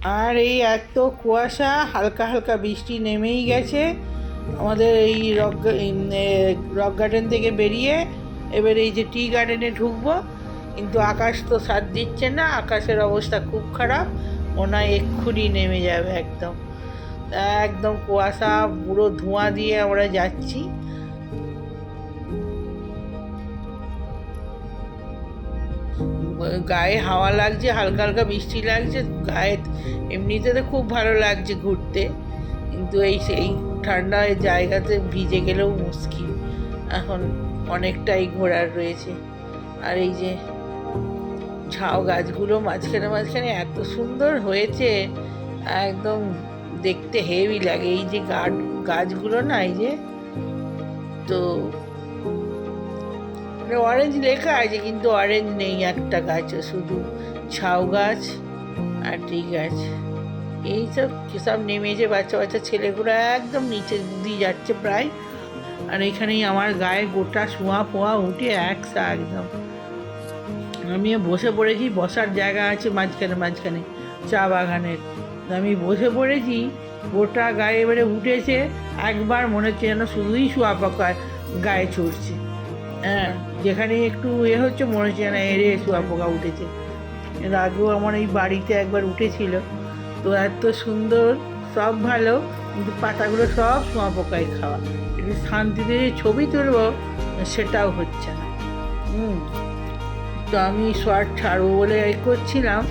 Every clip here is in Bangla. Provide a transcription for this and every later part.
আর এই এত কুয়াশা, হালকা হালকা বৃষ্টি নেমেই গেছে। আমাদের এই রক গার্ডেন থেকে বেরিয়ে এবার এই যে টি গার্ডেনে ঢুকবো, কিন্তু আকাশ তো সাথ দিচ্ছে না, আকাশের অবস্থা খুব খারাপ, মনে হয় এক্ষুনি নেমে যাবে একদম। একদম কুয়াশা, পুরো ধোঁয়া দিয়ে আমরা যাচ্ছি। গায়ে হাওয়া লাগছে, হালকা হালকা বৃষ্টি লাগছে গায়ে, এমনিতে তো খুব ভালো লাগছে ঘুরতে, কিন্তু এই ঠান্ডা জায়গাতে ভিজে গেলেও মুশকিল। এখন অনেকটাই ঘোরার রয়েছে। আর এই যে ঝাউ গাছগুলো মাঝখানে মাঝখানে এত সুন্দর হয়েছে, একদম দেখতে হেভি লাগে। এই যে গাছগুলো না, এই যে, তো অরেঞ্জ লেখা আছে কিন্তু অরেঞ্জ নেই একটা গাছও, শুধু ঝাউ গাছ আর টি গাছ। এইসব সব নেমেছে, বাচ্চা বাচ্চা ছেলেগুলো একদম নিচে দিয়ে যাচ্ছে প্রায়। আর এখানেই আমার গায়ে গোটা শোয়া ফোয়া উঠে একদম। আমি বসে পড়েছি, বসার জায়গা আছে মাঝখানে মাঝখানে চা বাগানের, আমি বসে পড়েছি, গোটা গায়ে এবারে উঠেছে একবার, মনে হচ্ছে যেন শুধুই শোয়া পোকা গায়ে চড়ছে। হ্যাঁ, যেখানে একটু হচ্ছে মনে হচ্ছে যেন এড়ে শোয়া পোকা উঠেছে। এর আগেও আমার এই বাড়িতে একবার উঠেছিল, তো এত সুন্দর, সব ভালো, কিন্তু পাতাগুলো সব শোয়া পোকায় খাওয়া। একটু শান্তিতে ছবি তুলবো সেটাও হচ্ছে না। তো আমি শর্ট ছাড়বো বলে করছিলাম,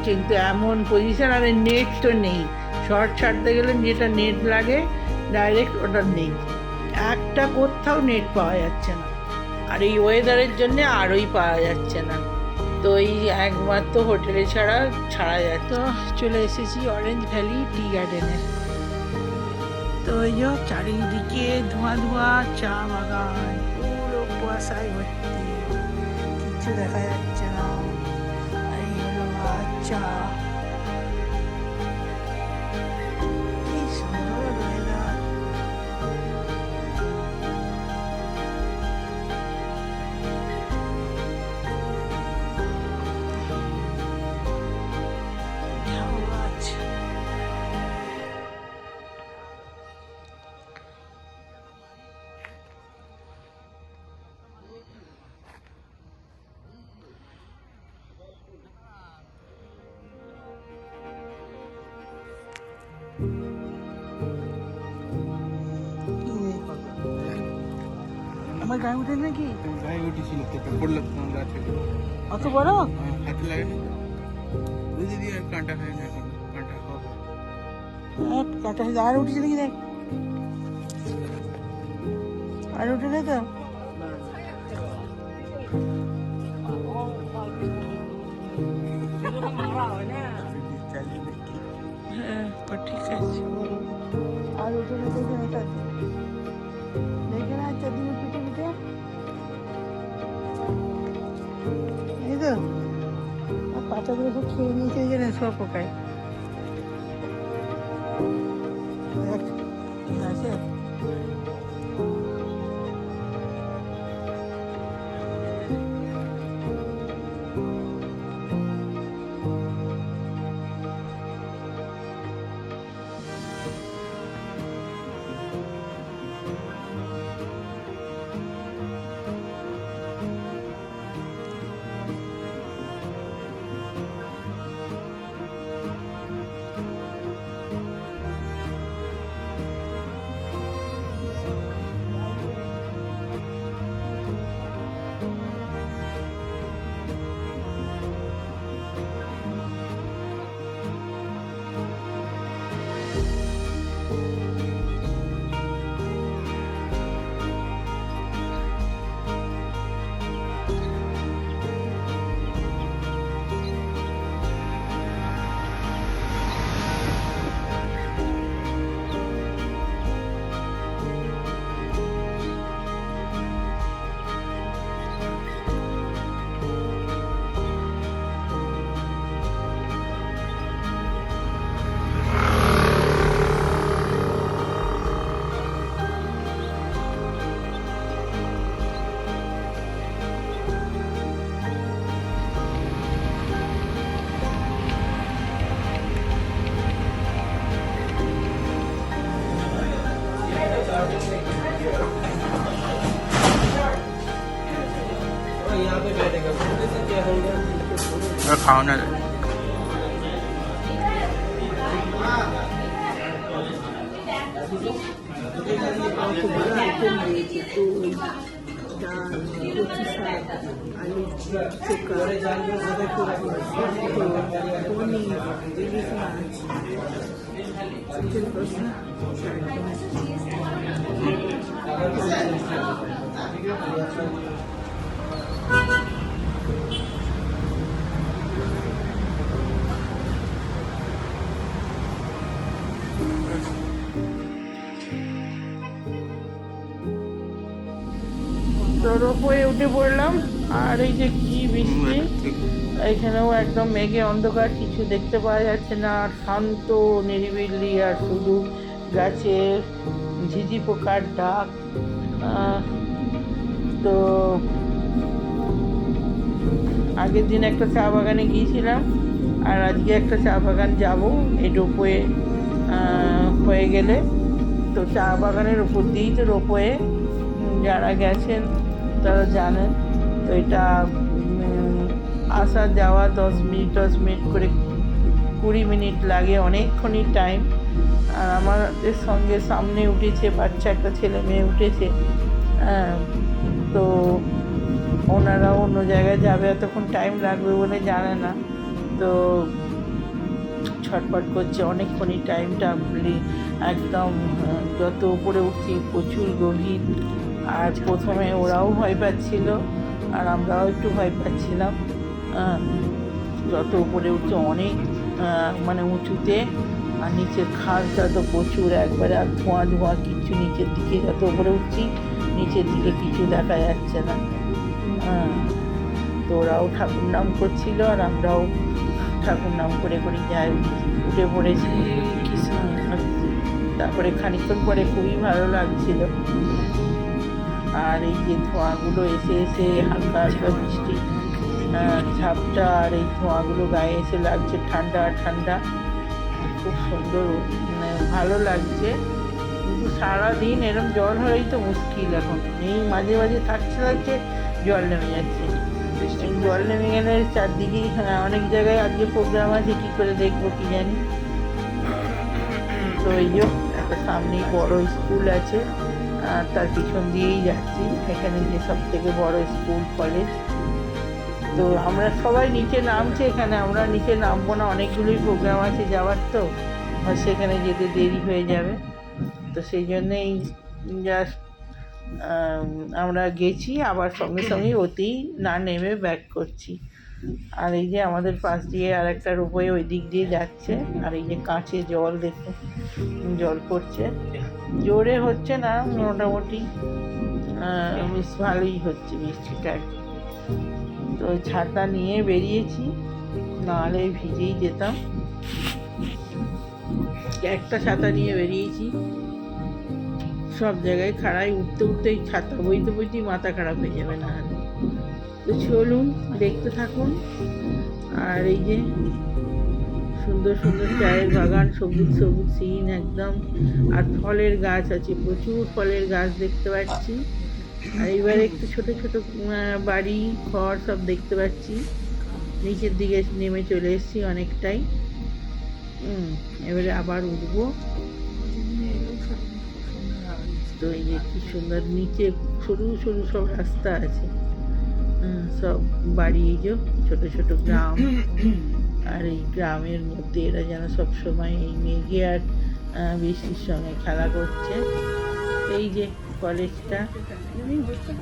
কিন্তু এমন পজিশন, আর নেট তো নেই। শর্ট ছাড়তে গেলে যেটা নেট লাগে ডাইরেক্ট, ওটা নেই, একটা কোথাও নেট পাওয়া যাচ্ছে না। আর এই ওয়েদারের জন্যে আরোই পাওয়া যাচ্ছে না, তো এই একমাত্র হোটেলে ছাড়া যায়। তো চলে এসেছি অরেঞ্জ ভ্যালি টি গার্ডেনে। তো এই যে চারিদিকে ধোঁয়া ধোঁয়া, চা বাগান পুরো কুয়াশায় ভর্তি, কিচ্ছু দেখা যাচ্ছে না। এই হলো চা, কি সুন্দর ওয়েদার। আমার গায়ে উঠে নাকি? গায়ে উঠেছিল তো, পড়লো তোমার গা থেকে। অত বড় হাতে লাগে না, বুঝে দিয়ে আর কাঁটা হয় না, এখন কাঁটা হবে। কাটা আর উঠেছে নাকি? দেখ, আর উঠে নেই তো। হ্যাঁ, ঠিক আছে, আর উঠে নেই তো, দেখে না চারদিকে পিঠে পিঠে, এই তো পাতাগুলো সব খেয়ে নিয়েছে, এই জন্য সব পোকায়। দেখ কি আছে। খাওয়ানো যায়। কতগুলো আইটেম রয়েছে, দই, ডাল, কচু শাক, আলুর চোখা, পনির, ইলিশ মাছ, চিকেন কষা, তো রোপওয়ে উঠে পড়লাম। আর এই যে কি বৃষ্টি, এখানেও একদম মেঘে অন্ধকার, কিছু দেখতে পাওয়া যাচ্ছে না। আর শান্ত নিরিবিলি, আর শুধু গাছের ঝিঝি পোকার ডাক। তো আগের দিন একটা চা বাগানে গিয়েছিলাম, আর আজকে একটা চা বাগান যাব এই রোপওয়ে হয়ে গেলে। তো চা বাগানের উপর দিয়েই তো রোপওয়ে, যারা গেছেন তারা জানেন। তো এটা আসা যাওয়া 10 মিনিট করে 20 মিনিট লাগে, অনেকক্ষণই টাইম। আর আমাদের সঙ্গে সামনে উঠেছে বাচ্চা একটা ছেলে মেয়ে উঠেছে। তো ওনারাও অন্য জায়গায় যাবে, এতক্ষণ টাইম লাগবে বলে জানে না, তো ছটফট করছে অনেকক্ষণই। টাইমটা একদম যত উপরে উঠছি প্রচুর গভীর। আর প্রথমে ওরাও ভয় পাচ্ছিল, আর আমরাও একটু ভয় পাচ্ছিলাম। যত উপরে উঠছে অনেক মানে উঁচুতে, আর নিচের খালটা তো প্রচুর একবারে, আর ধোঁয়া ধোঁয়া কিচ্ছু নিচের দিকে, যত উপরে উঠছি নিচের দিকে কিছু দেখা যাচ্ছে না। তো ওরাও ঠাকুর নাম করছিল, আর আমরাও ঠাকুর নাম করে করে যাই উঠে পড়েছি। তারপরে খানিকক্ষণ পরে খুবই ভালো লাগছিল। আর এই যে ধোঁয়াগুলো এসে এসে হালকা হালকা বৃষ্টি ঝাপটা, আর এই ধোঁয়াগুলো গায়ে এসে লাগছে ঠান্ডা ঠান্ডা, খুব সুন্দর, মানে ভালো লাগছে। কিন্তু সারাদিন এরকম জল হলেই তো মুশকিল। এখন এই মাঝে মাঝে থাকছে জল নেমে যাচ্ছে। জল নেমে গেলে চারদিকেই অনেক জায়গায় আজকে প্রোগ্রাম আছে, কী করে দেখবো কি জানি। তো এই যে একটা সামনেই বড় স্কুল আছে, তার পিছন দিয়েই যাচ্ছি। এখানে যে সব থেকে বড় স্কুল কলেজ। তো আমরা সবাই নিচে নামছে, এখানে আমরা নিচে নামবো না, অনেকগুলোই প্রোগ্রাম আছে যাওয়ার, তো সেখানে যেতে দেরি হয়ে যাবে। তো সেই জন্যেই জাস্ট আমরা গেছি, আবার সঙ্গে সঙ্গে ওতেই না নেমে ব্যাক করছি। আর এই যে আমাদের পাশ দিয়ে আর একটা রোপওয়ে ওই দিক দিয়ে যাচ্ছে। আর এই যে কাঁচে জল, দেখুন জল পড়ছে, জোরে হচ্ছে না, মোটামুটি বেশ ভালোই হচ্ছে বৃষ্টিটা। তো ছাতা নিয়ে বেরিয়েছি, নাহলে ভিজেই যেতাম। একটা ছাতা নিয়ে বেরিয়েছি, সব জায়গায় খাড়াই উঠতে উঠতেই ছাতা বইতে বইতেই মাথা খারাপ হয়ে যাবে না হলে। তো চলুন দেখতে থাকুন। আর এই যে সুন্দর সুন্দর চায়ের বাগান, সবুজ সবুজ সিন একদম। আর ফলের গাছ আছে, প্রচুর ফলের গাছ দেখতে পাচ্ছি। আর এবারে একটু ছোট ছোট বাড়ি ঘর সব দেখতে পাচ্ছি। নিচের দিকে নেমে চলে এসেছি অনেকটাই। এবারে আবার উঠবো। তো এই যে কি সুন্দর, নিচে সরু সরু সব রাস্তা আছে, সব বাড়ি, এই যে ছোট ছোট গ্রাম। আর এই গ্রামের মধ্যে এরা যেন সবসময় এই মেঘে আর বৃষ্টির সঙ্গে খেলা করছে। এই যে কলেজটা।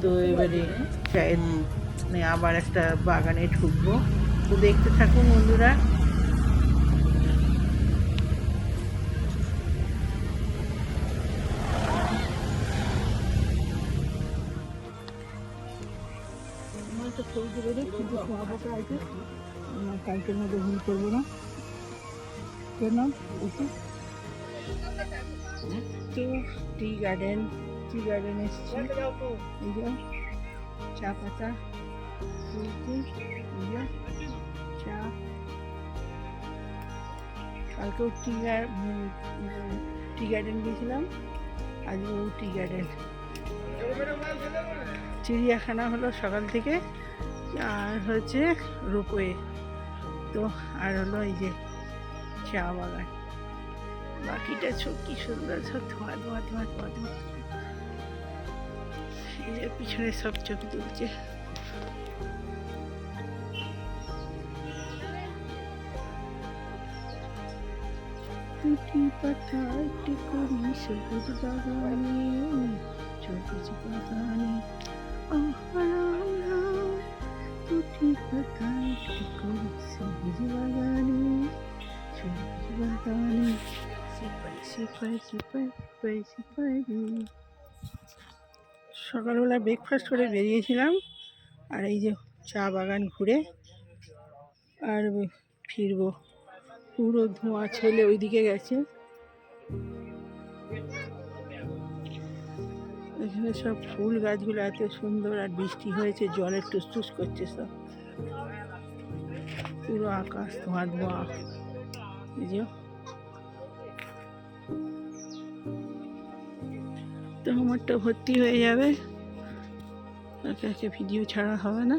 তো এবারে মানে আবার একটা বাগানে ঢুকবো। তো দেখতে থাকুন বন্ধুরা। কালকের মধ্যে ভুল করবো না, কেন টি গার্ডেন এসছি। এই যে চা পাতা, চা। কালকেও টি গার্ডেন গিয়েছিলাম, আজকেও টি গার্ডেন। চিড়িয়াখানা হলো সকাল থেকে, আর হচ্ছে রোপওয়ে। তো আর হলো এই যে চা বাগান, বাকিটা সব কি সুন্দর, সব ধোয়া ধোয়া ধোয়া ধোয়া ধোয়া। এই যে পিছনে সব ছবি তুলছে। দুটি পাতা একটি করি সবুজ বাগানে, সবুজ বাগানে দুটি পাতা একটি করি সবুজ বাগানে, সবুজ বাগানে সিপাই সিপাই সিপাই সিপাই সিপাই রে। সকালবেলা ব্রেকফাস্ট করে বেরিয়েছিলাম, আর এই যে চা বাগান ঘুরে আর ফিরবো। পুরো ধোঁয়া, ছেলে ওইদিকে গেছে। এখানে সব ফুল গাছগুলো এত সুন্দর, আর বৃষ্টি হয়েছে, জলে টুসটুস করছে সব। পুরো আকাশ ধোঁয়া ধোঁয়া। এই যে তো আমারটা ভর্তি হয়ে যাবে, একে একে ভিডিও ছাড়া হবে না।